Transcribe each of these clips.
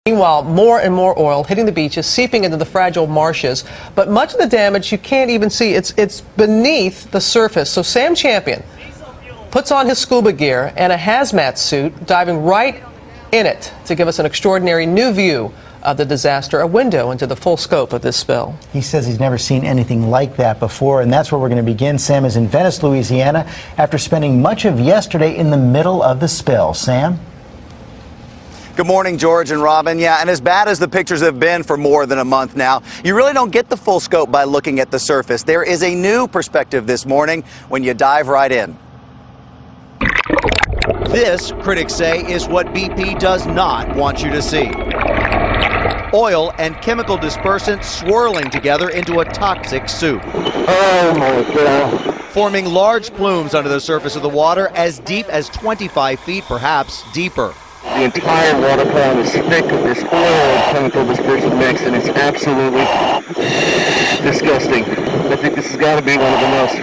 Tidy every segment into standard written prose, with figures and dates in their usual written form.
Meanwhile, more and more oil hitting the beaches, seeping into the fragile marshes. But much of the damage you can't even see. It's beneath the surface. So Sam Champion puts on his scuba gear and a hazmat suit, diving right in it to give us an extraordinary new view of the disaster, a window into the full scope of this spill. He says he's never seen anything like that before, and that's where we're going to begin. Sam is in Venice, Louisiana, after spending much of yesterday in the middle of the spill. Sam? Good morning, George and Robin. Yeah, and as bad as the pictures have been for more than a month now, you really don't get the full scope by looking at the surface. There is a new perspective this morning when you dive right in. This, critics say, is what BP does not want you to see. Oil and chemical dispersant swirling together into a toxic soup. Oh my God. Forming large plumes under the surface of the water as deep as 25 feet, perhaps deeper. The entire water column is thick with this oil and chemical dispersant mix, and it's absolutely disgusting. I think this has got to be one of the most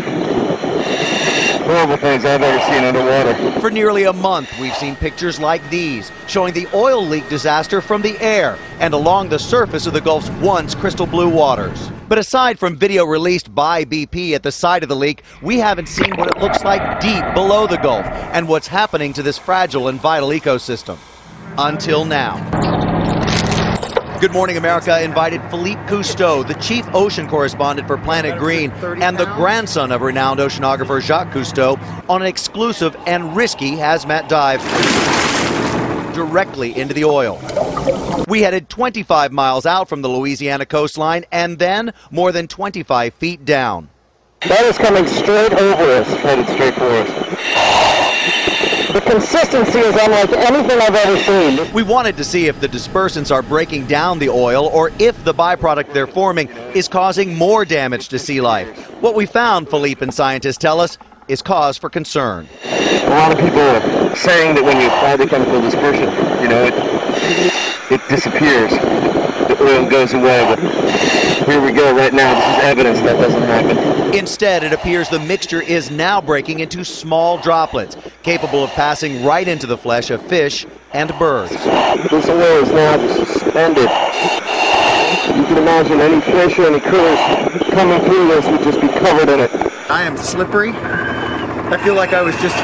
horrible things I've ever seen underwater. For nearly a month, we've seen pictures like these, showing the oil leak disaster from the air and along the surface of the Gulf's once crystal blue waters. But aside from video released by BP at the site of the leak, we haven't seen what it looks like deep below the Gulf and what's happening to this fragile and vital ecosystem. Until now. Good Morning America invited Philippe Cousteau, the chief ocean correspondent for Planet Green and the grandson of renowned oceanographer Jacques Cousteau, on an exclusive and risky hazmat dive directly into the oil. We headed 25 miles out from the Louisiana coastline and then more than 25 feet down. That is coming straight over us, headed straight for us. The consistency is unlike anything I've ever seen. We wanted to see if the dispersants are breaking down the oil or if the byproduct they're forming is causing more damage to sea life. What we found, Philippe and scientists tell us, is cause for concern. A lot of people are saying that when you apply the chemical dispersion, it disappears. The oil goes away, but here we go right now. This is evidence that doesn't happen. Instead, it appears the mixture is now breaking into small droplets, capable of passing right into the flesh of fish and birds. This oil is now suspended. You can imagine any fish or any critters coming through this would just be covered in it. I am slippery. I feel like I was just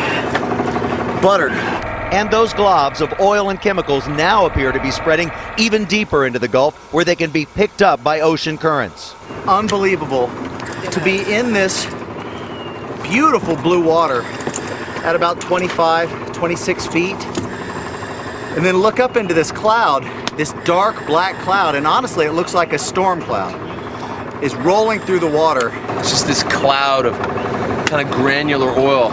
buttered. And those globs of oil and chemicals now appear to be spreading even deeper into the Gulf, where they can be picked up by ocean currents. Unbelievable to be in this beautiful blue water at about 25, 26 feet, and then look up into this cloud, this dark black cloud, and honestly it looks like a storm cloud, is rolling through the water. It's just this cloud of kind of granular oil,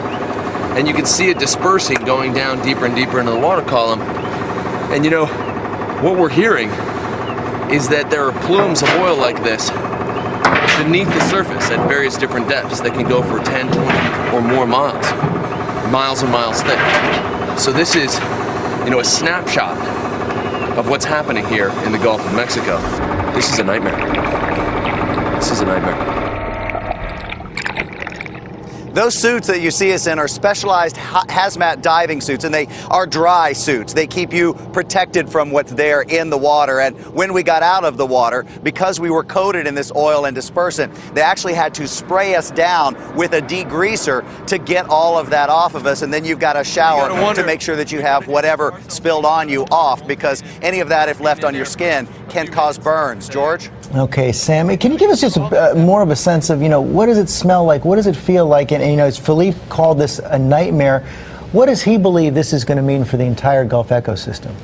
and you can see it dispersing, going down deeper and deeper into the water column. And you know, what we're hearing is that there are plumes of oil like this beneath the surface at various different depths that can go for 10, 20 or more miles, miles and miles thick. So this is, a snapshot of what's happening here in the Gulf of Mexico. This is a nightmare. This is a nightmare. Those suits that you see us in are specialized hazmat diving suits, and they are dry suits. They keep you protected from what's there in the water. And when we got out of the water, because we were coated in this oil and dispersant, they actually had to spray us down with a degreaser to get all of that off of us. And then you've got a shower to make sure that you have whatever spilled on you off, because any of that, if left on your skin, can cause burns. George? Okay, Sam, can you give us just more of a sense of, what does it smell like? What does it feel like? And as Philippe called this a nightmare, what does he believe this is going to mean for the entire Gulf ecosystem?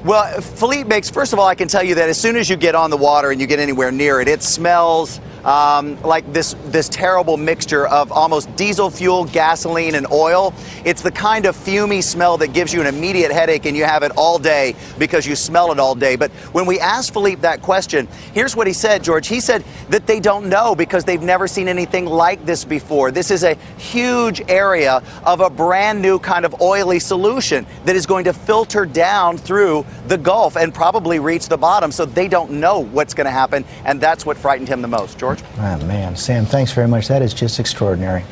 Well, Philippe makes, first of all, I can tell you that as soon as you get on the water and you get anywhere near it, it smells like this terrible mixture of almost diesel fuel, gasoline, and oil. It's the kind of fumey smell that gives you an immediate headache, and you have it all day because you smell it all day. But when we asked Philippe that question, here's what he said, George. He said that they don't know because they've never seen anything like this before. This is a huge area of a brand new kind of oily solution that is going to filter down through the Gulf and probably reach the bottom. So they don't know what's going to happen, and that's what frightened him the most. George? Oh, man, Sam, thanks very much. That is just extraordinary.